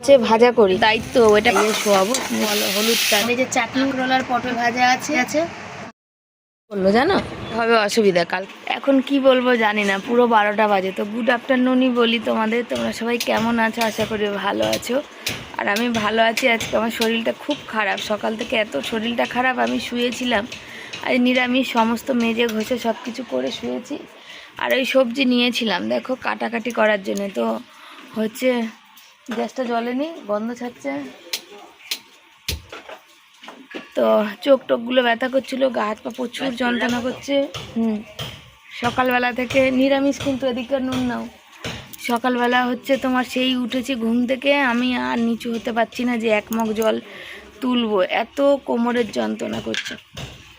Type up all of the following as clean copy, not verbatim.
হচ্ছে ভাজা করি, দায়িত্ব ওইটা শোয়াবো। হলুদ চাল, এই যে চাটনি রোলার পটল ভাজা আছে বললো, জানো হবে অসুবিধা কাল। এখন কি বলবো জানি না, পুরো 12টা বাজে। তো গুড আফটারনুনই বলি তোমাদের। তোমরা সবাই কেমন আছো? আশা করি ভালো আছো। আর আমি ভালো আছি। আজকে আমার শরীরটা খুব খারাপ, সকাল থেকে এত শরীরটা খারাপ। আমি শুয়েছিলাম, আজ নিরামিষ সমস্ত মেজে ঘষে সব কিছু করে শুয়েছি। আর ওই সবজি নিয়েছিলাম দেখো কাটাকাটি করার জন্য, তো হচ্ছে গ্যাসটা জ্বলেনি, গন্ধ ছাড়ছে। তো চোখ টোকগুলো ব্যথা করছিলো, গা হাত পা প্রচুর যন্ত্রণা করছে। সকালবেলা থেকে নিরামিষ, কিন্তু এদিকে নুন নাও। সকালবেলা হচ্ছে তোমার সেই উঠেছি ঘুম থেকে, আমি আর নিচু হতে পারছি না যে এক মগ জল তুলবো, এত কোমরের যন্ত্রণা করছে।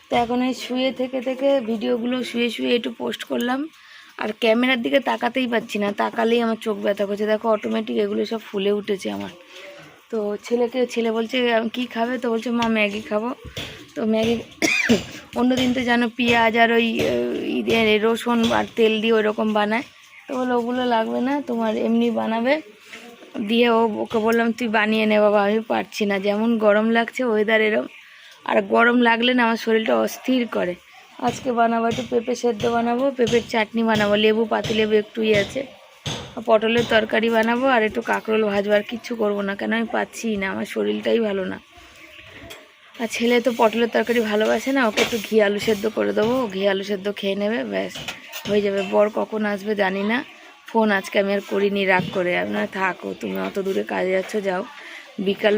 তো এখন এই শুয়ে থেকে ভিডিওগুলো শুয়ে একটু পোস্ট করলাম। আর ক্যামেরার দিকে তাকাতেই পাচ্ছি না, তাকালেই আমার চোখ ব্যথা করছে। দেখো অটোমেটিক এগুলো সব ফুলে উঠেছে আমার। তো ছেলে বলছে কী খাবে, তো বলছে মা ম্যাগি খাবো। তো ম্যাগি অন্যদিন তো জানো পেঁয়াজ আর ওই রসুন আর তেল দিয়ে ওই রকম বানায়। তো বলো ওগুলো লাগবে না, তোমার এমনি বানাবে। দিয়ে ওকে বললাম তুই বানিয়ে নে বাবা, আমি পারছি না, যেমন গরম লাগছে ওয়েদার এরম। আর গরম লাগলে না আমার শরীরটা অস্থির করে। আজকে বানাবো একটু পেঁপে সেদ্ধ বানাবো, পেঁপের চাটনি বানাবো, লেবু পাতিলেবু একটুই আছে, পটলের তরকারি বানাবো, আর একটু কাঁকরোল ভাজবো। আর কিচ্ছু করবো না, কেন আমি পাচ্ছি না, আমার শরীরটাই ভালো না। আর ছেলে তো পটলের তরকারি ভালোবাসে না, ওকে একটু ঘি আলু সেদ্ধ করে দেবো, ঘি আলু সেদ্ধ খেয়ে নেবে, ব্যাস হয়ে যাবে। বর কখন আসবে জানি না, ফোন আজকে আমি আর করিনি, রাগ করে। আপনারা থাকো, তুমি অত দূরে কাজে যাচ্ছ, যাও। বিকাল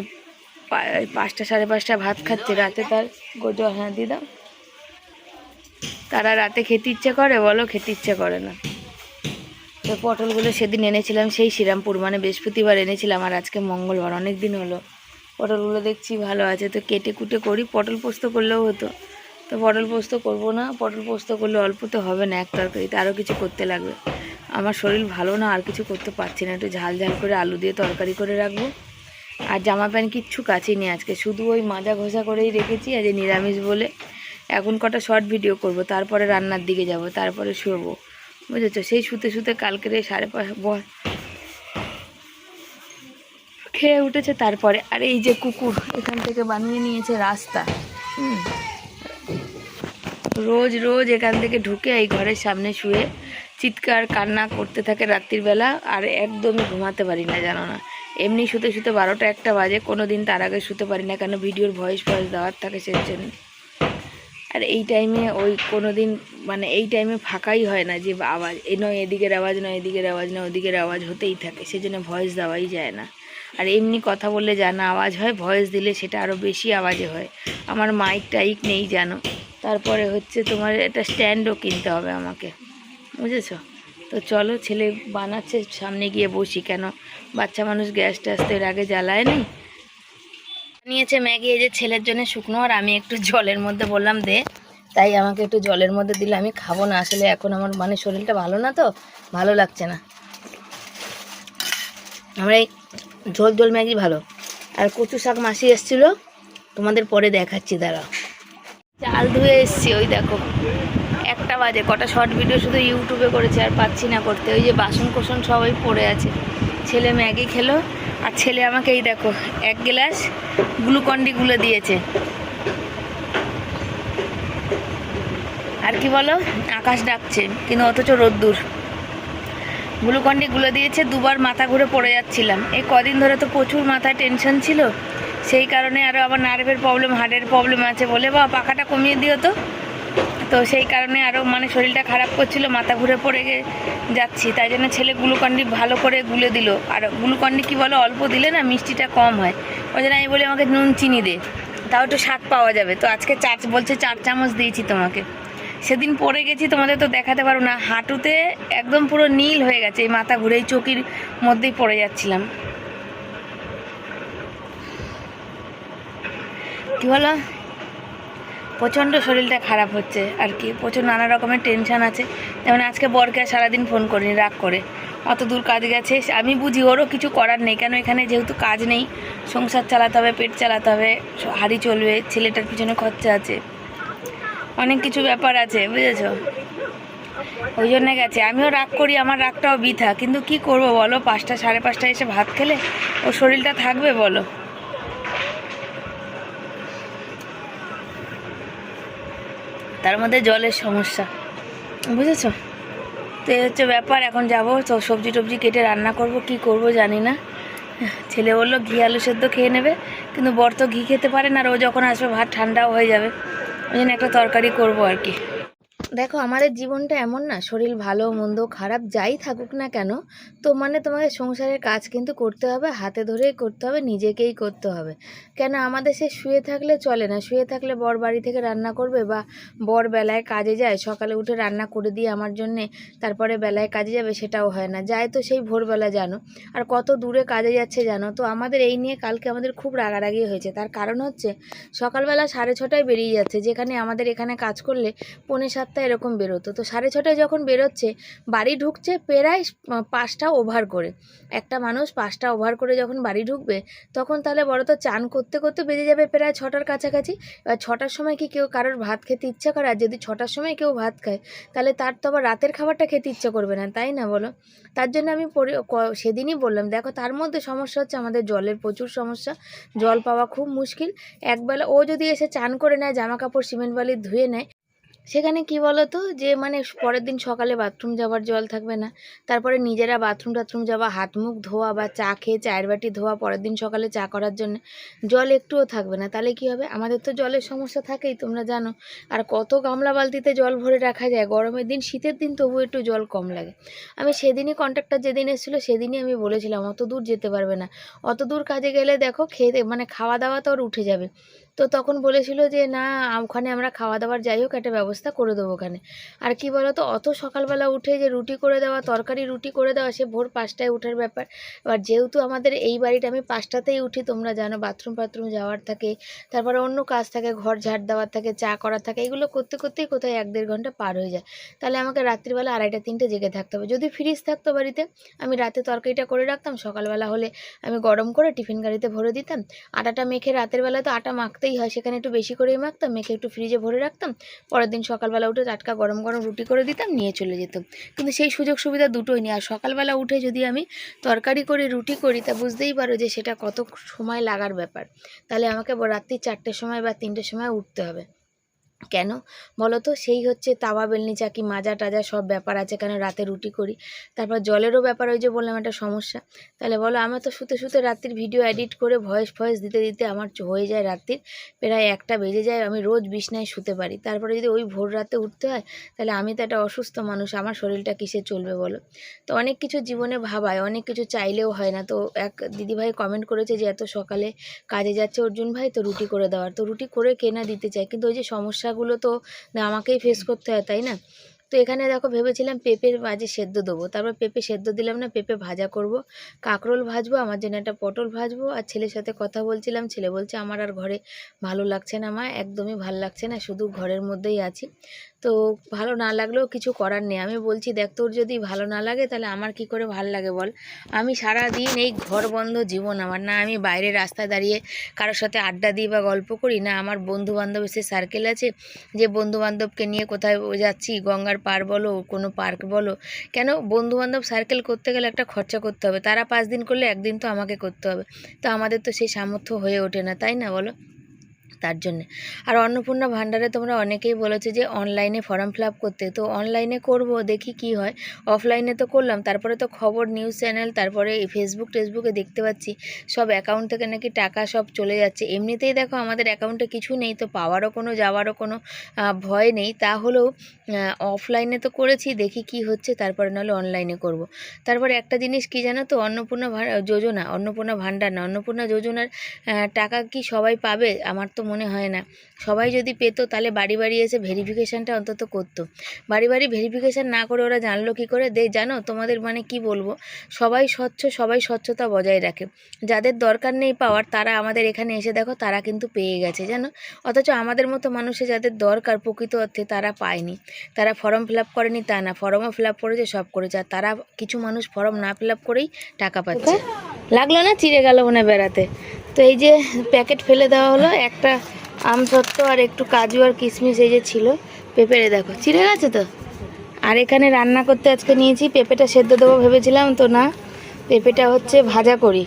5টা 5:30 ভাত খাচ্ছে, রাতে তার গোজো। হ্যাঁ দিয়ে দাও। তারা রাতে খেতে ইচ্ছে করে বলো? খেতে ইচ্ছে করে না। তো পটলগুলো সেদিন এনেছিলাম সেই শ্রীরামপুর, মানে বৃহস্পতিবার এনেছিলাম, আর আজকে মঙ্গলবার, অনেক দিন হলো। পটলগুলো দেখছি ভালো আছে, তো কেটে কুটে করি। পটল পোস্ত করলেও হতো, তো পটল পোস্ত করবো না। পটল পোস্ত করলে অল্পতে হবে না, এক তরকারিতে আরও কিছু করতে লাগবে। আমার শরীর ভালো না, আর কিছু করতে পারছি না। একটু ঝাল ঝাল করে আলু দিয়ে তরকারি করে রাখবো। আর জামা প্যান্ট কিচ্ছু কাচিনি আজকে, শুধু ওই মাজা ঘষা করেই রেখেছি। আজ নিরামিষ বলে এখন কটা শর্ট ভিডিও করব, তারপরে রান্নার দিকে যাব, তারপরে শুয়োবো, বুঝেছো? সেই শুতে কালকের 5:30 খেয়ে উঠেছে তারপরে। আর এই যে কুকুর এখান থেকে বানিয়ে নিয়েছে রাস্তা, রোজ এখান থেকে ঢুকে এই ঘরের সামনে শুয়ে চিৎকার কান্না করতে থাকে রাত্রির বেলা। আর একদমই ঘুমাতে পারি না, জানো না। এমনি শুতে 12টা 1টা বাজে, কোনো দিন তার আগে শুতে পারি না, কেন ভিডিওর ভয়েস দেওয়ার থাকে সেই জন্য। আর এই টাইমে ওই কোনো দিন মানে এই টাইমে ফাঁকাই হয় না, যে আওয়াজ নয় এদিকের আওয়াজ, নয় এদিকের আওয়াজ, নয় ওদিকের আওয়াজ হতেই থাকে, সেজন্য ভয়েস দেওয়াই যায় না। আর এমনি কথা বললে যা না আওয়াজ হয়, ভয়েস দিলে সেটা আরও বেশি আওয়াজে হয়। আমার মাইক টাইক নেই জানো। তারপরে হচ্ছে তোমার একটা স্ট্যান্ডও কিনতে হবে আমাকে, বুঝেছো? তো চলো, ছেলে বানাচ্ছে, সামনে গিয়ে বসি, কেন বাচ্চা মানুষ গ্যাস ট্যাস তো এর আগে জ্বালায় নেই। নিয়েছে ম্যাগি, এই যে ছেলের জন্য শুকনো, আর আমি একটু জলের মধ্যে বললাম দে, তাই আমাকে একটু জলের মধ্যে দিলে। আমি খাবো না আসলে, এখন আমার মানে শরীরটা ভালো না, তো ভালো লাগছে না। আমার এই ঝোল ম্যাগি ভালো। আর কচু শাক মাসি এসেছিলো, তোমাদের পরে দেখাচ্ছি, দাঁড়াও। চাল ধুয়ে এসছি, ওই দেখো 1টা বাজে, কটা শর্ট ভিডিও শুধু ইউটিউবে করেছে, আর পাচ্ছি না করতে। ওই যে বাসন কোসন সবাই পড়ে আছে। ছেলে ম্যাগি খেলো, আর ছেলে আমাকে এই দেখো 1 গ্লাস গ্লুকন্ডি গুলে দিয়েছে। আর কি বলো, আকাশ ডাকছে কিন্তু অথচ রোদ্দুর। গ্লুকন্ডি গুলে দিয়েছে, 2বার মাথা ঘুরে পড়ে যাচ্ছিলাম। এই কদিন ধরে তো প্রচুর মাথায় টেনশন ছিল, সেই কারণে। আরও আবার নার্ভের প্রবলেম, হার্টের প্রবলেম আছে বলে, বা পাখাটা কমিয়ে দিও তো। তো সেই কারণে আরও মানে শরীরটা খারাপ করছিল, মাথা ঘুরে পড়ে যাচ্ছি। তাই জন্য ছেলে গ্লুকন্ডি ভালো করে গুলে দিল। আর গ্লুকন্ডি কী বলো, অল্প দিলে না মিষ্টিটা কম হয়, ওই জন্য আমি বলি আমাকে নুন চিনি দে, তাও একটু স্বাদ পাওয়া যাবে। তো আজকে বলছে 4 চামচ দিয়েছি তোমাকে। সেদিন পড়ে গেছি, তোমাদের তো দেখাতে পারো না, হাঁটুতে একদম পুরো নীল হয়ে গেছে, এই মাথা ঘুরে এই চকির মধ্যেই পড়ে যাচ্ছিলাম। কী বলো, প্রচণ্ড শরীরটা খারাপ হচ্ছে আর কি, প্রচুর নানা রকমের টেনশান আছে। যেমন আজকে বরকে সারাদিন ফোন করিনি, রাগ করে, অত দূর কাজ গেছে। আমি বুঝি ওরও কিছু করার নেই, কেন এখানে যেহেতু কাজ নেই, সংসার চালাতে হবে, পেট চালাতে হবে, হাঁড়ি চলবে, ছেলেটার পিছনে খরচা আছে, অনেক কিছু ব্যাপার আছে, বুঝেছো? ওই জন্য গেছে। আমিও রাগ করি, আমার রাগটাও বৃথা, কিন্তু কি করব বলো, 5টা সাড়ে 5টায় এসে ভাত খেলে ওর শরীরটা থাকবে বলো। তার মধ্যে জলের সমস্যা, বুঝেছো? তো এই হচ্ছে ব্যাপার। এখন যাবো তো সবজি টবজি কেটে রান্না করব, কি করব জানি না। ছেলে বললো ঘি আলু সেদ্ধ খেয়ে নেবে, কিন্তু বর তো ঘি খেতে পারে না, আর ও যখন আসবে ভাত ঠান্ডাও হয়ে যাবে, ওই জন্য একটা তরকারি করবো আর কি। দেখো আমাদের জীবনটা এমন না, শরীর ভালো মন্দ খারাপ যাই থাকুক না কেন, তো মানে তোমাকে সংসারের কাজ কিন্তু করতে হবে, হাতে ধরেই করতে হবে, নিজেকেই করতে হবে। কেন আমাদের সে শুয়ে থাকলে চলে না, শুয়ে থাকলে বর বাড়ি থেকে রান্না করবে, বা বর বেলায় কাজে যায়, সকালে উঠে রান্না করে দিয়ে আমার জন্যে তারপরে বেলায় কাজে যাবে, সেটাও হয় না, যায় তো সেই ভোরবেলা জানো, আর কত দূরে কাজে যাচ্ছে জানো। তো আমাদের এই নিয়ে কালকে আমাদের খুব রাগারাগি হয়েছে। তার কারণ হচ্ছে সকালবেলা 6:30টায় বেরিয়ে যাচ্ছে, যেখানে আমাদের এখানে কাজ করলে 6:45 এরকম বেরোতো। তো 6:30টায় যখন বেরোচ্ছে, বাড়ি ঢুকছে প্রায় 5টা ওভার করে। একটা মানুষ 5টা ওভার করে যখন বাড়ি ঢুকবে, তখন তাহলে বড় তো চান করতে করতে বেজে যাবে প্রায় 6টার কাছাকাছি। এবার 6টার সময় কি কেউ কারোর ভাত খেতে ইচ্ছা করে? আর যদি 6টার সময় কেউ ভাত খায়, তাহলে তার তো আবার রাতের খাবারটা খেতে ইচ্ছা করবে না, তাই না বলো? তার জন্য আমি সেদিনই বললাম, দেখো তার মধ্যে সমস্যা হচ্ছে আমাদের জলের প্রচুর সমস্যা, জল পাওয়া খুব মুশকিল। একবেলা ও যদি এসে চান করে নেয়, জামা কাপড় সিমেন্ট বালি ধুয়ে নেয়, সেখানে কি বলো তো, যে মানে পরের দিন সকালে বাথরুম যাওয়ার জল থাকবে না, তারপরে নিজেরা বাথরুম টাথরুম যাওয়া, হাত মুখ ধোয়া, বা চা খেয়ে চায়ের বাটি ধোয়া, পরের দিন সকালে চা করার জন্য জল একটুও থাকবে না। তাহলে কি হবে? আমাদের তো জলের সমস্যা থাকেই, তোমরা জানো। আর কত গামলা বালতিতে জল ভরে রাখা যায় গরমের দিন, শীতের দিন তবু একটু জল কম লাগে। আমি সেদিনই কন্ট্রাক্টর যেদিন এসেছিলো সেদিনই আমি বলেছিলাম অত দূর যেতে পারবে না, অত দূর কাজে গেলে দেখো খেয়ে মানে খাওয়া দাওয়া তো আর উঠে যাবে। তো তখন বলেছিল যে না, ওখানে আমরা খাওয়া দাওয়ার যাই হোক একটা ব্যবস্থা করে দেবো ওখানে। আর কি বলো তো, অত সকালবেলা উঠে যে রুটি করে দেওয়া, তরকারি রুটি করে দেওয়া, সে ভোর 5টায় ওঠার ব্যাপার। এবার যেহেতু আমাদের এই বাড়িটা আমি 5টাতেই উঠি, তোমরা জানো, বাথরুম যাওয়ার থাকে, তারপরে অন্য কাজ থাকে, ঘর ঝাড় দেওয়ার থাকে, চা করার থাকে, এগুলো করতে করতেই কোথায় 1-1.5 ঘন্টা পার হয়ে যায়। তাহলে আমাকে রাত্রিবেলা 2:30-3টে জেগে থাকতে হবে। যদি ফ্রিজ থাকতো বাড়িতে, আমি রাতে তরকারিটা করে রাখতাম, সকালবেলা হলে আমি গরম করে টিফিন গাড়িতে ভরে দিতাম। আটাটা মেখে, রাতের বেলা তো আটা মাখতেই হয়, সেখানে একটু বেশি করেই মাখতাম, মেখে একটু ফ্রিজে ভরে রাখতাম, পরের দিন সকালবেলা উঠে টাটকা গরম গরম রুটি করে দিতাম, নিয়ে চলে যেতাম। কিন্তু সেই সুযোগ সুবিধা দুটোই নেই। আর সকালবেলা উঠে যদি আমি তরকারি করে রুটি করি, তা বুঝতেই পারো যে সেটা কত সময় লাগার ব্যাপার। তাহলে আমাকে রাত্রি 4টের সময় বা 3টের সময় উঠতে হবে। কেন বলো তো? সেই হচ্ছে তাওয়া বেলনি চাকি মাজা টাজা সব ব্যাপার আছে, কেন রাতে রুটি করি। তারপর জলেরও ব্যাপার, ওই যে বললাম একটা সমস্যা। তাহলে বলো, আমার তো শুতে শুতে রাত্রির ভিডিও এডিট করে ভয়েস দিতে দিতে আমার হয়ে যায় রাত্রির প্রায় 1টা বেজে যায়। আমি রোজ বিছনায় শুতে পারি, তারপরে যদি ওই ভোর রাতে উঠতে হয়, তাহলে আমি তো একটা অসুস্থ মানুষ, আমার শরীরটা কিসে চলবে বলো? তো অনেক কিছু জীবনে ভাবায়, অনেক কিছু চাইলেও হয় না। তো এক দিদিভাই কমেন্ট করেছে যে এত সকালে কাজে যাচ্ছে অর্জুন ভাই, তো রুটি করে দেওয়ার। তো রুটি করে কেনা দিতে চাই, কিন্তু ওই যে সমস্যাগুলো তো আমাকেই ফেস করতে হয়, তাই না? তো এখানে দেখো ভেবেছিলাম পেঁপের মাঝে সেদ্ধ দেবো, তারপর পেঁপে সেদ্ধ দিলাম না, পেঁপে ভাজা করব, কাঁকরোল ভাজবো, আমার জন্য একটা পটল ভাজবো। আর ছেলের সাথে কথা বলছিলাম, ছেলে বলছে আমার আর ঘরে ভালো লাগছে না মা, একদমই ভালো লাগছে না, শুধু ঘরের মধ্যেই আছি। তো ভালো না লাগলেও কিছু করার নেই। আমি বলছি দেখ, তোর যদি ভালো না লাগে তাহলে আমার কি করে ভালো লাগে বল? আমি সারা দিন এই ঘর বন্ধ জীবন আমার, না আমি বাইরে রাস্তায় দাঁড়িয়ে কারোর সাথে আড্ডা দিই বা গল্প করি, না আমার বন্ধু বান্ধব এসে সার্কেল আছে যে বন্ধু বান্ধবকে নিয়ে কোথায় যাচ্ছি, গঙ্গার পার বলো, কোনো পার্ক বলো। কেন? বন্ধু বান্ধব সার্কেল করতে গেলে একটা খরচা করতে হবে, তারা 5 দিন করলে 1 দিন তো আমাকে করতে হবে। তো আমাদের তো সেই সামর্থ্য হয়ে ওঠে না, তাই না বলো? তার জন্যে। আর অন্নপূর্ণা ভাণ্ডারে তোমরা অনেকেই বলেছো যে অনলাইনে ফর্ম ফিল আপ করতে, তো অনলাইনে করব, দেখি কি হয়। অফলাইনে তো করলাম, তারপরে তো খবর নিউজ চ্যানেল, তারপরে টেসবুকে দেখতে পাচ্ছি সব অ্যাকাউন্ট থেকে নাকি টাকা সব চলে যাচ্ছে। এমনিতেই দেখো আমাদের অ্যাকাউন্টে কিছু নেই, তো পাওয়ারও কোনো যাওয়ারও কোনো ভয় নেই। তাহলেও অফলাইনে তো করেছি, দেখি কি হচ্ছে, তারপরে নাহলে অনলাইনে করব। তারপরে একটা জিনিস কি জানো তো, অন্নপূর্ণা ভাণ্ডার না, অন্নপূর্ণা যোজনার টাকা কি সবাই পাবে? আমার তো মনে হয় না। সবাই যদি পেতো তাহলে বাড়ি বাড়ি এসে ভেরিফিকেশানটা অন্তত করতো। বাড়ি বাড়ি ভেরিফিকেশান না করে ওরা জানলো কী করে? জানো তোমাদের মানে কি বলবো, সবাই স্বচ্ছতা বজায় রাখে। যাদের দরকার নেই পাওয়ার, তারা আমাদের এখানে এসে দেখো তারা কিন্তু পেয়ে গেছে, জানো। অথচ আমাদের মতো মানুষের যাদের দরকার প্রকৃত অর্থে, তারা পায়নি। তারা ফর্ম ফিল আপ করেনি তা না, ফর্মও ফিল আপ করেছে, সব করেছে। আর তারা কিছু মানুষ ফর্ম না ফিল আপ করেই টাকা পাচ্ছে। লাগলো না? চিড়ে গেল মনে বেড়াতে। তো এই যে প্যাকেট ফেলে দেওয়া হলো, একটা আমসত্ত্ব আর একটু কাজু আর কিশমিশ এই যে ছিল, পেঁপেরে দেখো চিড়ে গেছে তো। আর এখানে রান্না করতে আজকে নিয়েছি, পেঁপেটা সেদ্ধ দেবো ভেবেছিলাম, তো না, পেঁপেটা হচ্ছে ভাজা করি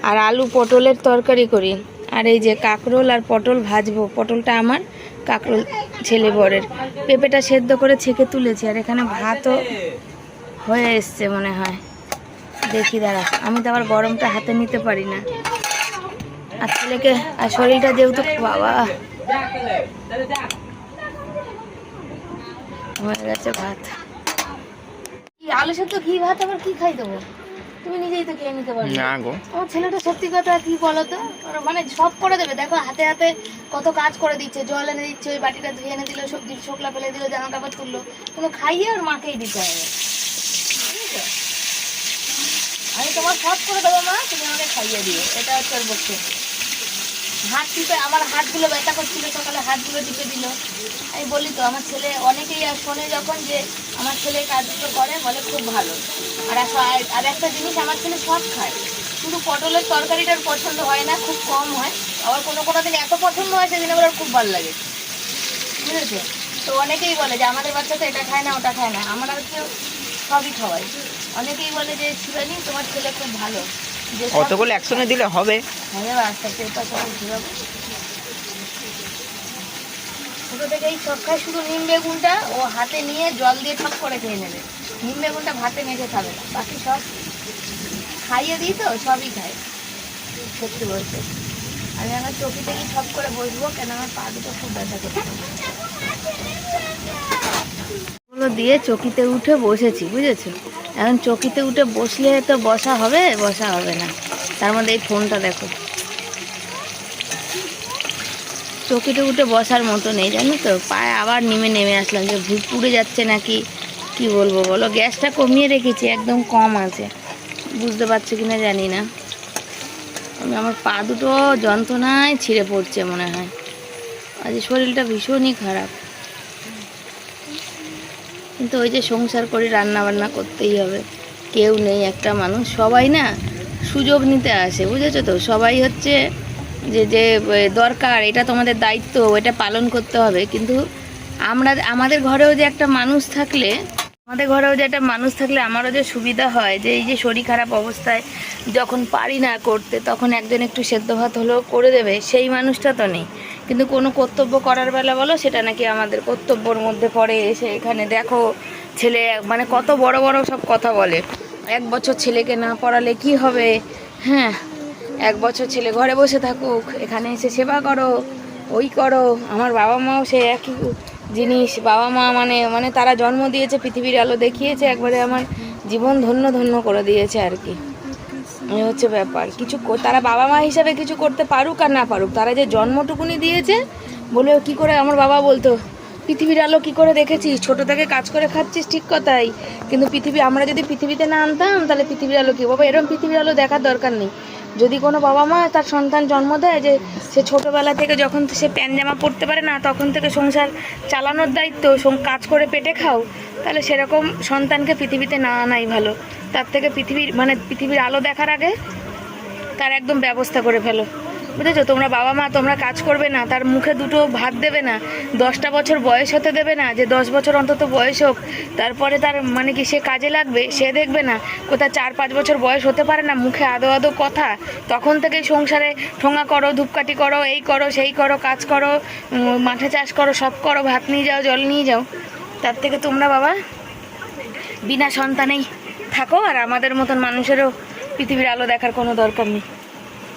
আর আলু পটলের তরকারি করি। আর এই যে কাঁকরোল আর পটল ভাজবো, পটলটা আমার, কাঁকরোল ছেলে বরের। পেঁপেটা সেদ্ধ করে ছেঁকে তুলেছি, আর এখানে ভাতও হয়ে এসছে মনে হয়। দেখি দাঁড়া, আমি তো আবার গরমটা হাতে নিতে পারি না। আর ছেলেকে, আর শরীরটা যেহেতু, বাবা হয়ে গেছে ভাত। কি আলু সেদ্ধ ঘি ভাত আবার কি খাই দেবো? তুমি নিজেই তো খেয়ে নিতে পারবে না গো। আমার ছেলেটা সত্যি কথা কি বলো তো, মানে সব করে দেবে। দেখো হাতে হাতে কত কাজ করে দিচ্ছে, জল এনে দিচ্ছে, ওই বাটিটা ধুয়ে এনে দিল, সবজি শোকলা ফেলে দিল, জামা কাপড় তুললো, কিন্তু খাইয়ে আর মাকেই দিতে হবে। আমি তোমার সব করে দেবো মা, তুমি আমাকে খাইয়ে দিও, এটা হচ্ছে ওর বক্তব্য। হাত টিপে, আমার হাতগুলো ব্যথা করছিল সকালে, হাতগুলো টিপে দিল। আমি বলি তো, আমার ছেলে অনেকেই আর শোনে যখন যে আমার ছেলে কাজগুলো করে, বলে খুব ভালো। আর একটা জিনিস, আমার ছেলে সব খায়, শুধু পটলের তরকারিটার পছন্দ হয় না, খুব কম হয়। আবার কোনো কোনো দিন এত পছন্দ হয় সেদিন আবার খুব ভালো লাগে, বুঝেছো? তো অনেকেই বলে যে আমাদের বাচ্চা তো এটা খায় না ওটা খায় না, আমরা হচ্ছে সবই খাওয়াই। অনেকেই বলে যে শিবানী তোমার ছেলে খুব ভালো, যে কতগুলো একসঙ্গে দিলে হবে। ছোটো থেকেই সব খায়, শুধু নিম বেগুনটা ও হাতে নিয়ে জল দিয়ে ঠক করে খেয়ে নেবে, নিম বেগুনটা ভাতে মেখে খাবে না, বাকি সব খাইয়ে দিই তো সবই খায়। সত্যি বলতে আমি আমার চকি থেকে সব করে বসবো, কেন আমার পা দুটো খুব ব্যথা করছে। ওগুলো দিয়ে চকিতে উঠে বসেছি, বুঝেছো? এখন চকিতে উঠে বসলে তো বসা হবে, বসা হবে না। তার মধ্যে এই ফোনটা দেখো, চকিতে উঠে বসার মতো নেই, জানো তো। পায়ে আবার নেমে আসলাম, যে ভূত পুড়ে যাচ্ছে নাকি কি বলবো বলো। গ্যাসটা কমিয়ে রেখেছি, একদম কম আছে, বুঝতে পারছো কিনা জানি না। আমার পা দুটো যন্ত্রণায় ছিঁড়ে পড়ছে মনে হয়, আজ শরীরটা ভীষণই খারাপ। কিন্তু ওই যে সংসার করি, রান্না বান্না করতেই হবে, কেউ নেই একটা মানুষ, সবাই না সুযোগ নিতে আসে, বুঝেছো তো। সবাই হচ্ছে যে যে দরকার, এটা তোমাদের দায়িত্ব, এটা পালন করতে হবে। কিন্তু আমাদের ঘরেও যে একটা মানুষ থাকলে, আমারও যে সুবিধা হয়, যে এই যে শরীর খারাপ অবস্থায় যখন পারি না করতে, তখন একজন একটু সেদ্ধ ভাত হলেও করে দেবে, সেই মানুষটা তো নেই। কিন্তু কোনো কর্তব্য করার বেলা বলো, সেটা নাকি আমাদের কর্তব্যর মধ্যে পড়ে। এসে এখানে দেখো ছেলে মানে কত বড় বড় সব কথা বলে, 1 বছর ছেলেকে না পড়ালে কি হবে, হ্যাঁ 1 বছর ছেলে ঘরে বসে থাকুক, এখানে এসে সেবা করো, ওই করো। আমার বাবা মাও সে একই জিনিস, বাবা মা মানে তারা জন্ম দিয়েছে, পৃথিবীর আলো দেখিয়েছে, একবারে আমার জীবন ধন্য ধন্য করে দিয়েছে আর কি। এই হচ্ছে ব্যাপার। কিছু তারা বাবা মা হিসাবে কিছু করতে পারুক আর না পারুক, তারা যে জন্মটুকুনি দিয়েছে বলে, কি করে আমার বাবা বলতো, পৃথিবীর আলো কি করে দেখেছিস, ছোটো থেকে কাজ করে খাচ্ছিস, ঠিক কথাই, কিন্তু আমরা যদি পৃথিবীতে না আনতাম, তাহলে পৃথিবীর আলো কি বাবা, এরকম পৃথিবীর আলো দেখার দরকার নেই। যদি কোনো বাবা মা তার সন্তান জন্ম দেয়, যে সে ছোটোবেলা থেকে যখন সে প্যান্ট জামা পরতে পারে না, তখন থেকে সংসার চালানোর দায়িত্ব, কাজ করে পেটে খাও, তাহলে সেরকম সন্তানকে পৃথিবীতে না আনাই ভালো। তার থেকে পৃথিবীর আলো দেখার আগে তার একদম ব্যবস্থা করে ফেলো, বুঝেছো? তোমরা বাবা মা, তোমরা কাজ করবে না, তার মুখে দুটো ভাত দেবে না, 10টা বছর বয়স হতে দেবে না, যে 10 বছর অন্তত বয়স হোক, তারপরে তার মানে কি সে কাজে লাগবে, সে দেখবে না। কোথায় 4-5 বছর বয়স হতে পারে না, মুখে আদো আদো কথা, তখন থেকেই সংসারে ঠোঙা করো, ধূপকাঠি করো, এই করো সেই করো, কাজ করো, মাঠে চাষ করো, সব করো, ভাত নিয়ে যাও, জল নিয়ে যাও। তার থেকে তোমরা বাবা বিনা সন্তানেই থাকো, আর আমাদের মতন মানুষেরও পৃথিবীর আলো দেখার কোনো দরকার নেই।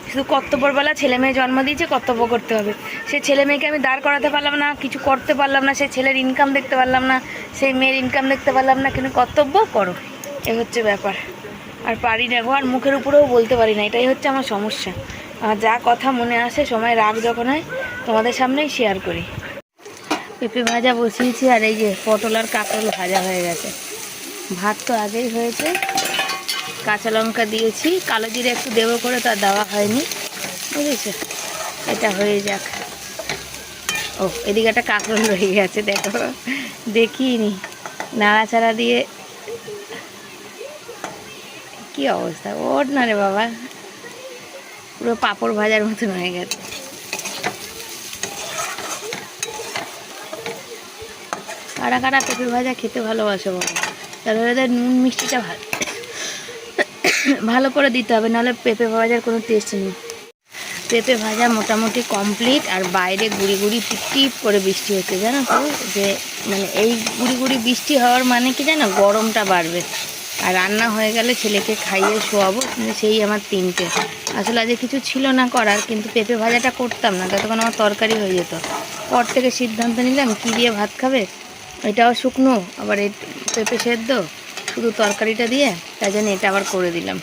শুধু কর্তব্যবেলা ছেলে মেয়ে জন্ম দিয়েছে, কর্তব্য করতে হবে। সেই ছেলে মেয়েকে আমি দাঁড় করাতে পারলাম না, কিছু করতে পারলাম না, সেই ছেলের ইনকাম দেখতে পারলাম না, সেই মেয়ের ইনকাম দেখতে পারলাম না, কিন্তু কর্তব্য করো, এ হচ্ছে ব্যাপার। আর পারি না গো, আর মুখের উপরেও বলতে পারি না, এটাই হচ্ছে আমার সমস্যা। আর যা কথা মনে আসে, সময় রাগ যখন হয়, তোমাদের সামনেই শেয়ার করি। পেঁপে ভাজা বসিয়েছি, আর এই যে পটল আর কাঁকরোল ভাজা হয়ে গেছে। ভাত তো আগেই হয়েছে, কাঁচা লঙ্কা দিয়েছি, কালো জিরে একটু দেবো করে, তার দেওয়া হয়নি, বুঝেছো? এটা হয়ে যাক। ও এদিকে একটা কাঁকরোল রয়ে গেছে, দেখো দেখিনি, নাড়াচাড়া দিয়ে কি অবস্থা, ওর না রে বাবা, পুরো পাঁপড় ভাজার মতন হয়ে গেছে। কারা কারা পেঁপে ভাজা খেতে ভালোবাসে বলো, তাহলে এদের নুন মিষ্টিটা ভালো করে দিতে হবে, নাহলে পেঁপে ভাজার কোনো টেস্ট নেই। পেঁপে ভাজা মোটামুটি কমপ্লিট, আর বাইরে গুড়ি গুড়ি টিপ টিপ করে বৃষ্টি হচ্ছে জানো তো, যে মানে এই গুড়ি গুড়ি বৃষ্টি হওয়ার মানে কি জানো, গরমটা বাড়বে। আর রান্না হয়ে গেলে ছেলেকে খাইয়ে শোয়াবো, কিন্তু সেই আমার 3টে। আসলে আজকে কিছু ছিল না করার, কিন্তু পেঁপে ভাজাটা করতাম না, ততক্ষণ আমার তরকারি হয়ে যেত। পর থেকে সিদ্ধান্ত নিলাম কী দিয়ে ভাত খাবে, এটাও শুকনো আবার এই পেঁপে সেদ্ধ, শুধু তরকারিটা দিয়ে, তাই জন্য এটা আবার করে দিলাম।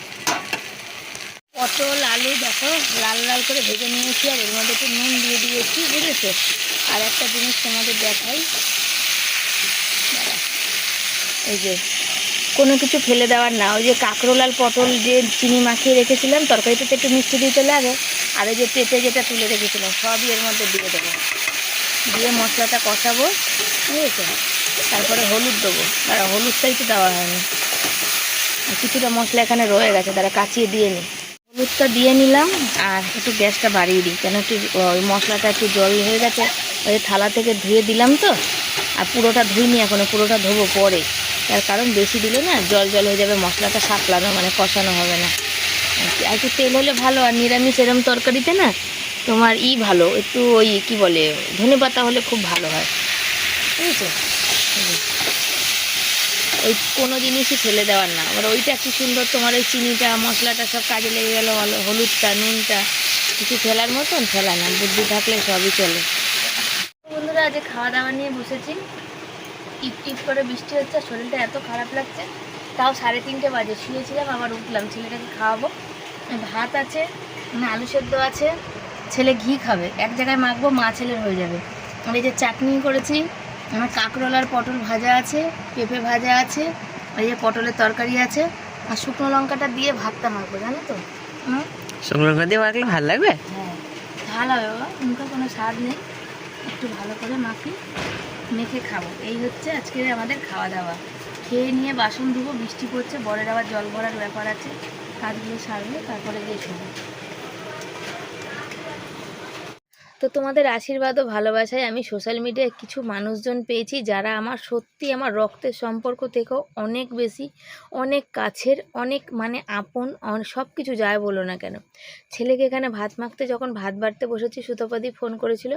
পটল আলু দেখো লাল লাল করে ভেজে নিয়েছি, আর এর মধ্যে একটু নুন দিয়ে দিয়েছি, বুঝেছো। আর একটা জিনিস তোমাদের দেখাই, এই যে কোনো কিছু ফেলে দেওয়ার না, ওই যে কাঁকরোল আর পটল যে চিনি মাখিয়ে রেখেছিলাম, তরকারিটাতে একটু মিষ্টি দিতে লাগে, আর এই যে পেঁপে যেটা তুলে রেখেছিলাম সবই এর মধ্যে দিয়ে দেবো, দিয়ে মশলাটা কষাবো, বুঝেছো। তারপরে হলুদ দেবো, আর হলুদটাই তো দেওয়া হয়নি, কিছুটা মশলা এখানে রয়ে গেছে, তারা কাচিয়ে দিয়ে নিই। হলুদটা দিয়ে নিলাম, আর একটু গ্যাসটা বাড়িয়ে দিই, কেন একটু ওই মশলাটা একটু জল হয়ে গেছে, ওই থালা থেকে ধুয়ে দিলাম তো, আর পুরোটা ধুইনি এখনও, পুরোটা ধোবো পরে, তার কারণ বেশি দিলে না জল জল হয়ে যাবে, মশলাটা সাপলানো মানে কষানো হবে না। আর একটু তেল হলে ভালো, আর নিরামিষ এরম তরকারিতে না তোমার ভালো, একটু ওই কি বলে ধনেপাতা হলে খুব ভালো হয়, বুঝেছো। ওই কোনো জিনিসই ফেলে দেওয়ার না, আবার ওইটা কি সুন্দর তোমার ওই চিনিটা মশলাটা সব কাজে লেগে গেলো, হলুদটা নুনটা কিছু ফেলার মতন ফেলা না, বুদ্ধি থাকলে সবই চলে। বন্ধুরা আজ খাওয়া দাওয়া নিয়ে বসেছি, টিপ টিপ করে বৃষ্টি হচ্ছে, শরীরটা এত খারাপ লাগছে, তাও 3:30 বাজে, শুয়েছিলাম আবার উঠলাম, ছেলেটাকে খাওয়াবো। ভাত আছে, আলু সেদ্ধ আছে, ছেলে ঘি খাবে, এক জায়গায় মাখবো, মা ছেলের হয়ে যাবে। আর এই যে চাটনি করেছি, আমার কাঁকরোল আর পটল ভাজা আছে, পেঁপে ভাজা আছে, আর এই যে পটলের তরকারি আছে, আর শুকনো লঙ্কাটা দিয়ে ভাতটা মাখবো, জানো তো। শুকনো লঙ্কা দিয়ে মাখলে ভালো লাগবে। হ্যাঁ ভালো হবে বাবা, মুখে কোনো স্বাদ নেই, একটু ভালো করে মাখি, মেখে খাবো। এই হচ্ছে আজকে আমাদের খাওয়া দাওয়া। খেয়ে নিয়ে বাসন ধুবো, বৃষ্টি পড়ছে, বরের আবার জল ভরার ব্যাপার আছে, কাজগুলো সারবে, তারপরে গিয়ে শোবো। তো তোমাদের আশীর্বাদ ও ভালোবাসায় আমি সোশ্যাল মিডিয়ায় কিছু মানুষজন পেয়েছি, যারা আমার সত্যি আমার রক্তের সম্পর্ক থেকেও অনেক বেশি, অনেক কাছের, অনেক মানে আপন, সব কিছু যায় বলো না কেন। ছেলেকে এখানে ভাত মাখতে যখন ভাত বাড়তে বসেছি, সুতপাদি ফোন করেছিল,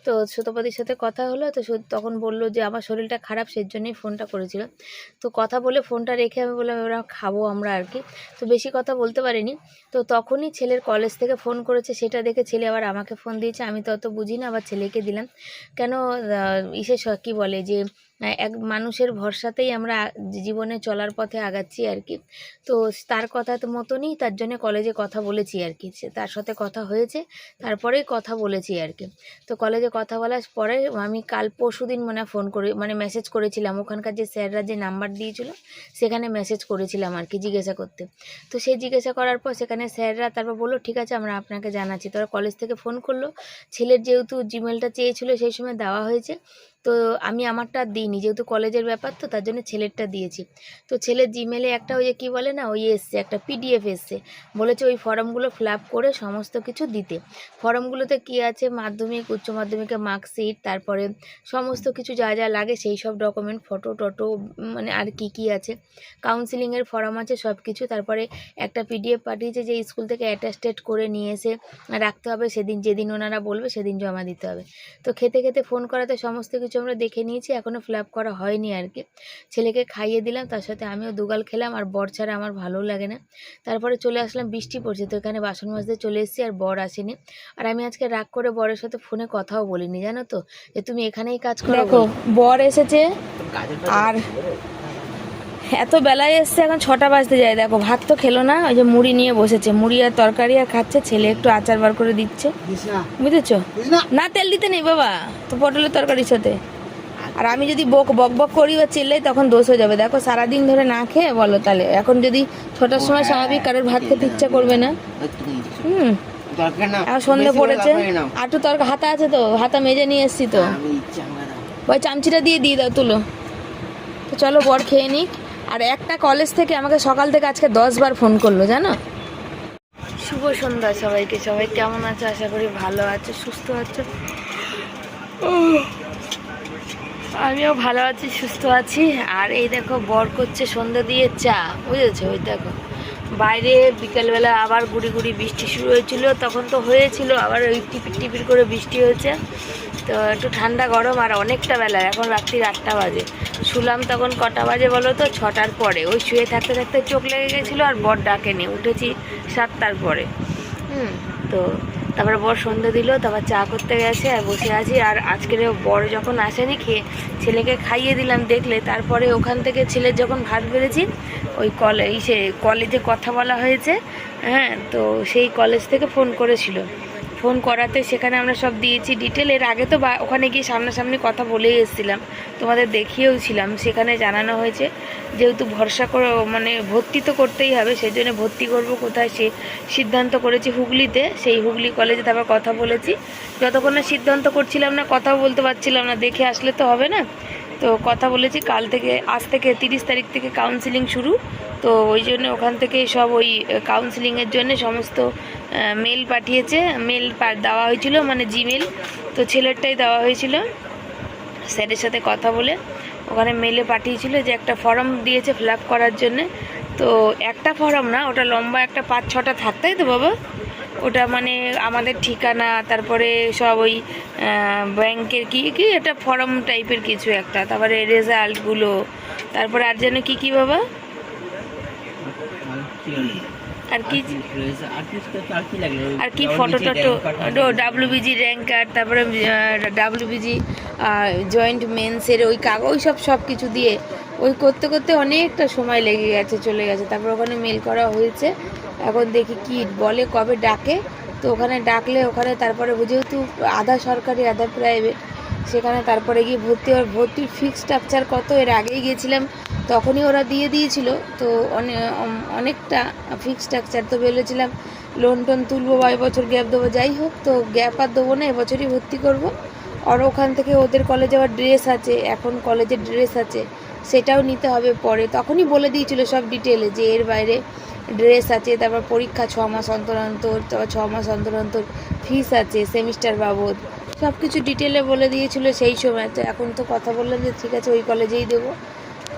তো সুতপাদির সাথে কথা হলো, তো তখন বললো যে আমার শরীরটা খারাপ, সেই জন্যই ফোনটা করেছিল। তো কথা বলে ফোনটা রেখে আমি বললাম ওরা খাবো আমরা আর কি, তো বেশি কথা বলতে পারিনি। তো তখনই ছেলের কলেজ থেকে ফোন করেছে, সেটা দেখে ছেলে আবার আমাকে ফোন দিয়েছে, আমি তো অত বুঝি না, আবার ছেলেকে দিলাম। কেন কী বলে যে এক মানুষের ভরসাতেই আমরা জীবনে চলার পথে আগাচ্ছি আর কি। তো তার কথা তো মতনই, তার জন্য কলেজে কথা বলেছি আর কি, তার সাথে কথা হয়েছে, তারপরেই কথা বলেছি আর কি। তো কলেজে কথা বলার পরে আমি কাল পরশুদিন ফোন করে মেসেজ করেছিলাম, ওখানকার যে স্যাররা যে নাম্বার দিয়েছিল সেখানে মেসেজ করেছিলাম আর কি জিজ্ঞাসা করতে। তো সেই জিজ্ঞাসা করার পর সেখানে স্যাররা তারপর বললো ঠিক আছে আমরা আপনাকে জানাচ্ছি। তোরা কলেজ থেকে ফোন করলো, ছেলের যেহেতু জিমেলটা চেয়েছিল সেই সময় দেওয়া হয়েছে, তো আমি আমারটা দিইনি, যেহেতু কলেজের ব্যাপার তো তার জন্য ছেলেরটা দিয়েছি। তো ছেলের জিমেলে একটা ওই যে কী বলে না, ওই এসছে একটা PDF এসছে, বলেছে ওই ফর্মগুলো ফিল আপ করে সমস্ত কিছু দিতে। ফর্মগুলোতে কী আছে, মাধ্যমিক উচ্চ মাধ্যমিকের মার্কশিট, তারপরে সমস্ত কিছু যা যা লাগে সেই সব ডকুমেন্ট, ফটো টটো, মানে আর কি কি আছে, কাউন্সিলিংয়ের ফর্ম আছে সব কিছু। তারপরে একটা PDF পাঠিয়েছে যে স্কুল থেকে অ্যাটাস্টেড করে নিয়ে এসে রাখতে হবে, সেদিন যেদিন ওনারা বলবে সেদিন জমা দিতে হবে। তো খেতে খেতে ফোন করাতে সমস্ত কিছু আমরা দেখে নিয়েছি, এখনও ফিল আপ করা হয়নি আর কি। ছেলেকে খাইয়ে দিলাম, তার সাথে আমিও দুগাল খেলাম, আর বর ছাড়া আমার ভালো লাগে না। তারপরে চলে আসলাম, বৃষ্টি পড়ছে, তো এখানে বাসন মাজতে চলে এসেছি, আর বর আসেনি। আর আমি আজকে রাগ করে বরের সাথে ফোনে কথাও বলিনি, জানো তো, যে তুমি এখানেই কাজ করো। দেখো বর এসেছে, আর এত বেলায় এসছে, এখন 6টা বাজতে যায়, দেখো ভাত তো খেলো না, ওই যে মুড়ি নিয়ে বসেছে, মুড়ি আর তরকারি আর খাচ্ছে, ছেলে একটু আচার বার করে দিচ্ছে, বুঝেছো। না তেল দিতে নেই বাবা, তো পটলের তরকারির সাথে। আর আমি যদি বক বক করি বা চিল্লাই তখন দোষ হয়ে যাবে। দেখো সারাদিন ধরে না খেয়ে বলো, তাহলে এখন যদি 6টার সময় স্বাভাবিক কারোর ভাত খেতে ইচ্ছা করবে না। এখন সন্ধে পড়েছে, আর একটু তরকারি হাতা আছে তো, হাতা মেজে নিয়ে এসছি তো, ওই চামচিটা দিয়ে দাও, তুলো। তো চলো বর খেয়ে নিক। আর একটা কলেজ থেকে আমাকে সকাল থেকে আজকে 10 বার ফোন করলো, জানো। শুভ সন্ধ্যা সবাইকে, সবাই কেমন আছে, আশা করি ভালো আছে, সুস্থ আছে। আমিও ভালো আছি, সুস্থ আছি। আর এই দেখো বর করছে সন্ধ্যা দিয়ে চা, বুঝেছো? ওই দেখো বাইরে বিকেলবেলা আবার গুড়ি গুড়ি বৃষ্টি শুরু হয়েছিল, তখন তো হয়েছিল, আবার ওই টিপির টিপির করে বৃষ্টি হয়েছে। তো একটু ঠান্ডা গরম, আর অনেকটা বেলা, এখন রাত্রি 8টা বাজে। শুলাম তখন কটা বাজে বলো তো? 6টার পরে। ওই শুয়ে থাকতে থাকতে চোখ লেগে গেছিলো, আর বর ডাকেনি, উঠেছি 7টার পরে। তো তারপরে বর সন্ধ্যা দিল, তারপর চা করতে গেছে, আর বসে আছি। আর আজকের বর যখন আসেনি, খেয়ে ছেলেকে খাইয়ে দিলাম দেখলে। তারপরে ওখান থেকে ছেলের যখন ভাত বেড়েছি, ওই কলেজে কথা বলা হয়েছে, হ্যাঁ, তো সেই কলেজ থেকে ফোন করেছিল। ফোন করাতে সেখানে আমরা সব দিয়েছি ডিটেল। এর আগে তো ওখানে গিয়ে সামনাসামনি কথা বলেই এসেছিলাম, তোমাদের দেখিয়েও ছিলাম। সেখানে জানানো হয়েছে যেহেতু ভরসা করে মানে ভর্তি তো করতেই হবে, সেই জন্য ভর্তি করবো কোথায় সে সিদ্ধান্ত করেছি হুগলিতে। সেই হুগলি কলেজে তারপর কথা বলেছি। যতক্ষণ না সিদ্ধান্ত করছিলাম না, কথাও বলতে পারছিলাম না, দেখে আসলে তো হবে না। তো কথা বলেছি কাল থেকে, আজ থেকে 30 তারিখ থেকে কাউন্সিলিং শুরু। তো ওই জন্য ওখান থেকে সব ওই কাউন্সিলিংয়ের জন্য সমস্ত মেল পাঠিয়েছে। মেল দেওয়া হয়েছিল, মানে জিমেল, তো ছেলেরটাই দেওয়া হয়েছিল। স্যারের সাথে কথা বলে ওখানে মেলে পাঠিয়েছিল যে একটা ফর্ম দিয়েছে ফিল আপ করার জন্যে। তো একটা ফর্ম না, ওটা লম্বা একটা 5-6টা থাকতেই তো বাবা। ওটা মানে আমাদের ঠিকানা, তারপরে সব ওই ব্যাংকের কি একটা ফর্ম টাইপের কিছু একটা, তারপরে রেজাল্টগুলো, তারপরে আর যেন কি বাবা, আর কি ফটো টটো, ডাব্লিউবিজি র্যাঙ্ক কার্ড, তারপরে ডাব্লিউবিজি জয়েন্ট মেন্সের ওই কাগজ, সব কিছু দিয়ে ওই করতে করতে অনেকটা সময় লেগে গেছে, চলে গেছে। তারপর ওখানে মেল করা হয়েছে। এখন দেখি কি বলে, কবে ডাকে। তো ওখানে ডাকলে ওখানে তারপরে যেহেতু আধা সরকারি আধা প্রাইভেট, সেখানে তারপরে গিয়ে ভর্তির ফিক্স স্ট্রাকচার কত, এর আগেই গিয়েছিলাম তখনই ওরা দিয়ে দিয়েছিল। তো অনেকটা ফিক্স স্ট্রাকচার। তো বলেছিলাম লোন টোন তুলবো বা এবছর গ্যাপ দেবো, যাই হোক, তো গ্যাপ আর দেবো না, এবছরই ভর্তি করব। আর ওখান থেকে ওদের কলেজে আবার ড্রেস আছে, এখন কলেজের ড্রেস আছে, সেটাও নিতে হবে পরে। তখনই বলে দিয়েছিল সব ডিটেলে যে এর বাইরে ড্রেস আছে, তারপর পরীক্ষা 6 মাস অন্তর অন্তর, তারপর 6 মাস অন্তর অন্তর ফিস আছে সেমিস্টার বাবদ, সব কিছু ডিটেলে বলে দিয়েছিল সেই সময়। তো এখন তো কথা বললাম যে ঠিক আছে ওই কলেজেই দেবো।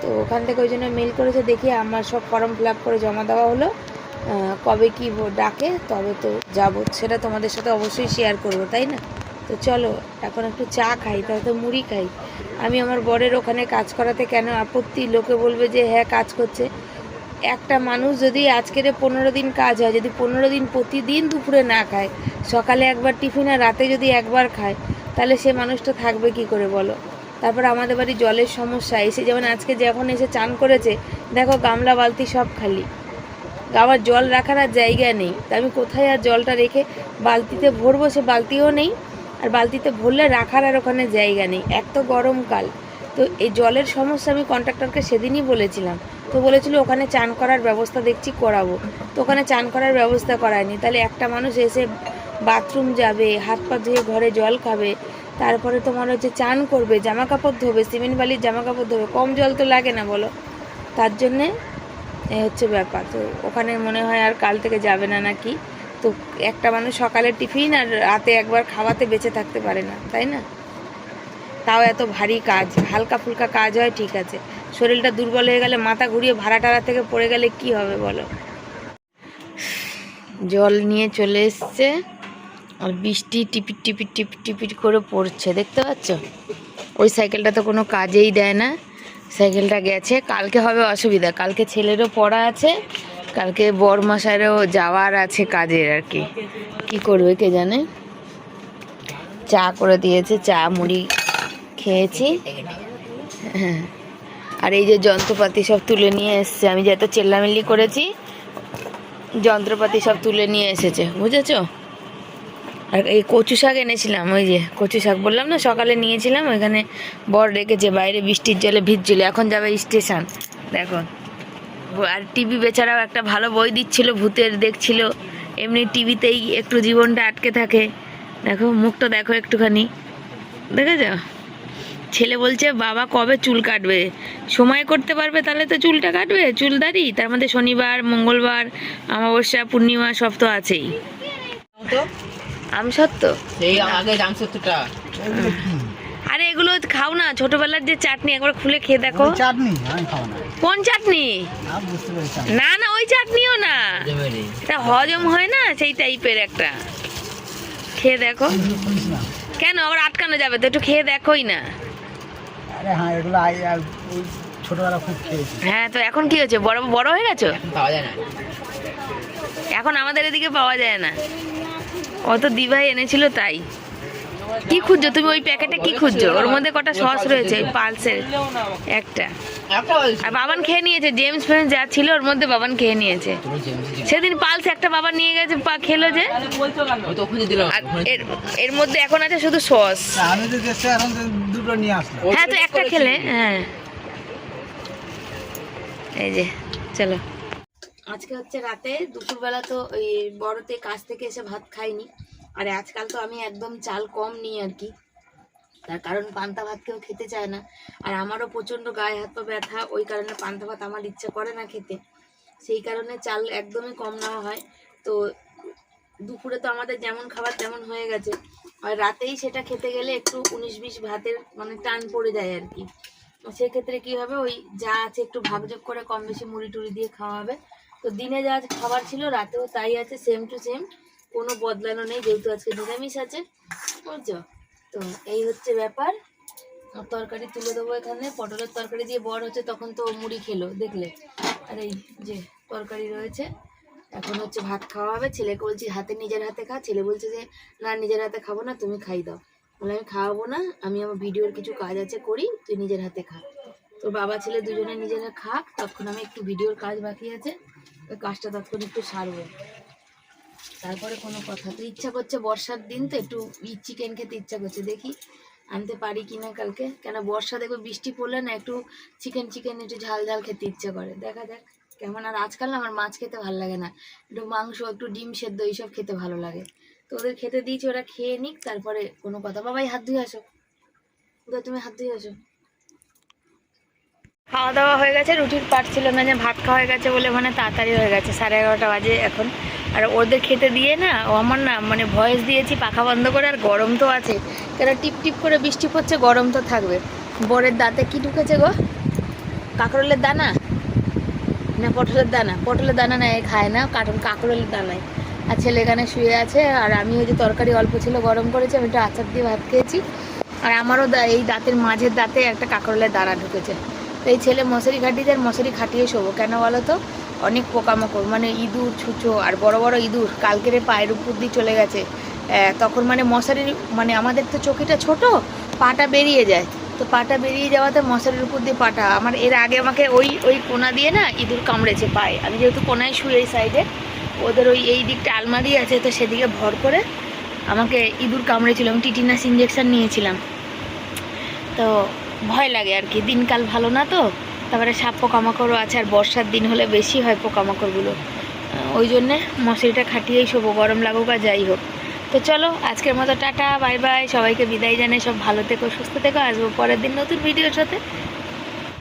তো ওখান থেকে ওই জন্য মেল করেছে, দেখি আমার সব ফর্ম ফিল আপ করে জমা দেওয়া হলো। কবে কি ডাকে তবে তো যাব, সেটা তোমাদের সাথে অবশ্যই শেয়ার করব, তাই না? তো চলো এখন একটু চা খাই, তাহলে তো মুড়ি খাই। আমি আমার বরের ওখানে কাজ করাতে কেন আপত্তি? লোকে বলবে যে হ্যাঁ কাজ করছে। একটা মানুষ যদি আজকের 15 দিন কাজ হয়, যদি 15 দিন প্রতিদিন দুপুরে না খায়, সকালে একবার টিফিন আর রাতে যদি একবার খায়, তাহলে সে মানুষটা থাকবে কি করে বলো? তারপর আমাদের বাড়ি জলের সমস্যা, এসে যেমন আজকে যখন এসে চান করেছে, দেখো গামলা বালতি সব খালি, আমার জল রাখার আর জায়গা নেই। তা আমি কোথায় আর জলটা রেখে বালতিতে ভরবো? সে বালতিও নেই, আর বালতিতে ভরলে রাখার আর ওখানে জায়গা নেই, এক তো গরমকাল। তো এই জলের সমস্যা আমি কন্ট্রাক্টরকে সেদিনই বলেছিলাম। তো বলেছিল ওখানে চান করার ব্যবস্থা দেখছি করাবো। তো ওখানে চান করার ব্যবস্থা করায়নি। তাহলে একটা মানুষ এসে বাথরুম যাবে, হাত পা ধুয়ে ঘরে জল খাবে, তারপরে তোমার হচ্ছে চান করবে, জামা কাপড় ধোবে, সিমেন্ট বালির জামা কাপড় ধোবে, কম জল তো লাগে না বলো? তার জন্যে এই হচ্ছে ব্যাপার। তো ওখানে মনে হয় আর কাল থেকে যাবে না নাকি। তো একটা মানুষ সকালের টিফিন আর রাতে একবার খাওয়াতে বেঁচে থাকতে পারে না, তাই না? তাও এত ভারী কাজ, হালকা ফুলকা কাজ হয় ঠিক আছে, শরীরটা দুর্বল হয়ে গেলে, মাথা ঘুরিয়ে ভাড়া টাড়া থেকে পড়ে গেলে কি হবে বলো? জল নিয়ে চলে এসছে, আর বৃষ্টি টিপিট টিপিট টিপিট টিপিট করে পড়ছে, দেখতে পাচ্ছ? ওই সাইকেলটা তো কোনো কাজেই দেয় না, সাইকেলটা গেছে। কালকে হবে অসুবিধা, কালকে ছেলেরও পড়া আছে, কালকে বরমশাইয়েরও যাওয়ার আছে কাজের, আর কি কী করবে কে জানে। চা করে দিয়েছে, চা মুড়ি খেয়েছি। হ্যাঁ, আর এই যে যন্ত্রপাতি সব তুলে নিয়ে এসছে, আমি যে এত চেল্লামিল্লি করেছি, যন্ত্রপাতি সব তুলে নিয়ে এসেছে, বুঝেছো? আর এই কচু শাক এনেছিলাম, ওই যে কচু শাক বললাম না সকালে নিয়েছিলাম, ওইখানে বর রেখেছে, বাইরে বৃষ্টির জলে ভিজছিল, এখন যাবে স্টেশন। দেখো, আর টিভি বেচারাও একটা ভালো বই দিচ্ছিল, ভূতের দেখছিল, এমনি টিভিতেই একটু জীবনটা আটকে থাকে। দেখো মুখটা দেখো একটুখানি, দেখেছ? ছেলে বলছে বাবা কবে চুল কাটবে, সময় করতে পারবে তাহলে তো চুলটা কাটবে, চুল দাড়ি। তার মধ্যে শনিবার, মঙ্গলবার, অমাবস্যা, পূর্ণিমা সব তো আছেই। আম সত্য, আরে এগুলো খাও না, ছোটবেলার যে চাটনি একবার খুলে খেয়ে দেখো। চাটনি আমি খাবো না। কোন চাটনি? বুঝতে পেরেছি। না না ওই চাটনিও না, এটা হজম হয় না সেই টাইপের একটা। খেয়ে দেখো। কেন আবার আটকানো যাবে তো, একটু খেয়ে দেখোই না। আরে হ্যাঁ, এগুলো ওই ছোটবেলা খুব খেয়েছি। হ্যাঁ তো এখন কি হচ্ছে, বড় বড় হয়ে গেছো? পাওয়া যায় না এখন আমাদের এদিকে পাওয়া যায় না। ও তো দিভাই এনেছিল তাই। কি খুঁজছো তুমি ওই প্যাকেটে, কি খুঁজছো? ওর মধ্যে কটা সস রয়েছে, ওই পালসের একটা। আর বাবান খেয়ে নিয়েছে, জেমস ফ্রেন্ড যা ছিল ওর মধ্যে বাবান খেয়ে নিয়েছে। সেদিন পালস একটা বাবা নিয়ে গেছে, খেলো যে। আর এর মধ্যে এখন আছে শুধু সস। আমি তো চেষ্টা এখন দুটো নিয়ে আসলাম। হ্যাঁ তো একটা খেলে, হ্যাঁ এই যে চলো। আজকে হচ্ছে রাতে দুপুরবেলা তো ওই বড়তে কাজ থেকে এসে ভাত খাইনি। আর আজকাল তো আমি একদম চাল কম নিই আর কি, তার কারণ পান্তা ভাত কেউ খেতে চায় না। আর আমারও প্রচণ্ড গায়ে হাত পা ব্যথা, ওই কারণে পান্তা ভাত আমার ইচ্ছা করে না খেতে। সেই কারণে চাল একদমই কম নেওয়া হয়। তো দুপুরে তো আমাদের যেমন খাবার তেমন হয়ে গেছে, আর রাতেই সেটা খেতে গেলে একটু 19-20 ভাতের মানে টান পড়ে যায় আর কি। সেক্ষেত্রে কী হবে, ওই যা আছে একটু ভাগযোগ করে কম বেশি মুড়ি টুড়ি দিয়ে খাওয়া হবে। তো দিনে যা খাবার ছিল রাতেও তাই আছে, সেম টু সেম, কোনো বদলানো নেই, যেহেতু আজকে নিরামিষ আছে, বুঝছো? তো এই হচ্ছে ব্যাপার। তরকারি তুলে দেবো এখানে, পটলের তরকারি দিয়ে বড় হচ্ছে, তখন তো মুড়ি খেলো দেখলে। আর এই যে তরকারি রয়েছে, এখন হচ্ছে ভাত খাওয়া হবে। ছেলেকে বলছি নিজের হাতে খা, ছেলে বলছে যে না নিজের হাতে খাবো না, তুমি খাই দাও। বলে আমি খাওয়াবো না, আমি আমার ভিডিওর কিছু কাজ আছে করি, তুই নিজের হাতে খা। তোর বাবা ছেলে দুজনে নিজেরা খাক, তখন আমি একটু ভিডিওর কাজ বাকি আছে, ওই কাজটা তখন একটু সারবো, তারপরে কোনো কথা। তো ইচ্ছা করছে, বর্ষার দিন তো একটু চিকেন খেতে ইচ্ছা করছে, দেখি আনতে পারি কিনা কালকে। কেন বর্ষা দেখো বৃষ্টি পড়লে না একটু চিকেন একটু ঝাল ঝাল খেতে ইচ্ছা করে, দেখা যাক কেমন। আর আজকাল না আমার মাছ খেতে ভালো লাগে না, একটু মাংস একটু ডিম সেদ্ধ এইসব খেতে ভালো লাগে। তো ওদের খেতে দিয়েছি, ওরা খেয়ে নিক, তারপরে কোনো কথা। বাবাই হাত ধুয়ে আসো, তুমি হাত ধুয়ে আসো। খাওয়া দাওয়া হয়ে গেছে, রুটির পাট ছিল না, যে ভাত খাওয়া হয়ে গেছে বলে মানে তাড়াতাড়ি হয়ে গেছে, 11:30 বাজে এখন। আর ওদের খেতে দিয়ে না, ও আমার না মানে ভয়েস দিয়েছি পাখা বন্ধ করে, আর গরম তো আছে, কেন টিপ টিপ করে বৃষ্টি পড়ছে, গরম তো থাকবে। বরের দাঁতে কি ঢুকেছে গো? কাঁকরোলের দানা না পটলের দানা? পটলের দানা নেয়, খায় না, কাঁকরোলের দানায়। আর ছেলে এখানে শুয়ে আছে, আর আমি ওই যে তরকারি অল্প ছিল গরম করেছি, আমি একটু আচার দিয়ে ভাত খেয়েছি। আর আমারও এই দাঁতের মাঝের দাঁতে একটা কাঁকরোলের দানা ঢুকেছে। তো এই ছেলে মশারি খাটিয়ে যায়, মশারি খাটিয়ে শোবো, কেন বলো তো? অনেক পোকামাকড়, মানে ইঁদুর ছুঁচো, আর বড় বড় ইঁদুর কালকের পায়ের উপর দিয়ে চলে গেছে। তখন মানে মশারির মানে আমাদের তো চকিটা ছোট, পাটা বেরিয়ে যায়, তো পাটা বেরিয়ে যাওয়াতে মশারির উপর দিয়ে পাটা আমার, এর আগে আমাকে ওই কোনা দিয়ে না ইঁদুর কামড়েছে পায়ে। আমি যেহেতু কোনায় শুই এই সাইডে, ওদের এই দিকটা আলমারি আছে, তো সেদিকে ভর করে আমাকে ইঁদুর কামড়েছিল, আমি টিটিনাস ইঞ্জেকশন নিয়েছিলাম। তো ভয় লাগে আর কি, দিনকাল ভালো না তো, তারপরে সাপ পোকামাকড়ও আছে, আর বর্ষার দিন হলে বেশি হয় পোকামাকড়গুলো, ওই জন্যে মশারিটা খাটিয়েই শোবো, গরম লাগুক আর যাই হোক। তো চলো আজকের মতো টাটা, বাই বাই, সবাইকে বিদায় জানাই, সব ভালো থেকো, সুস্থ থেকো, আসবো পরের দিন নতুন ভিডিওর সাথে।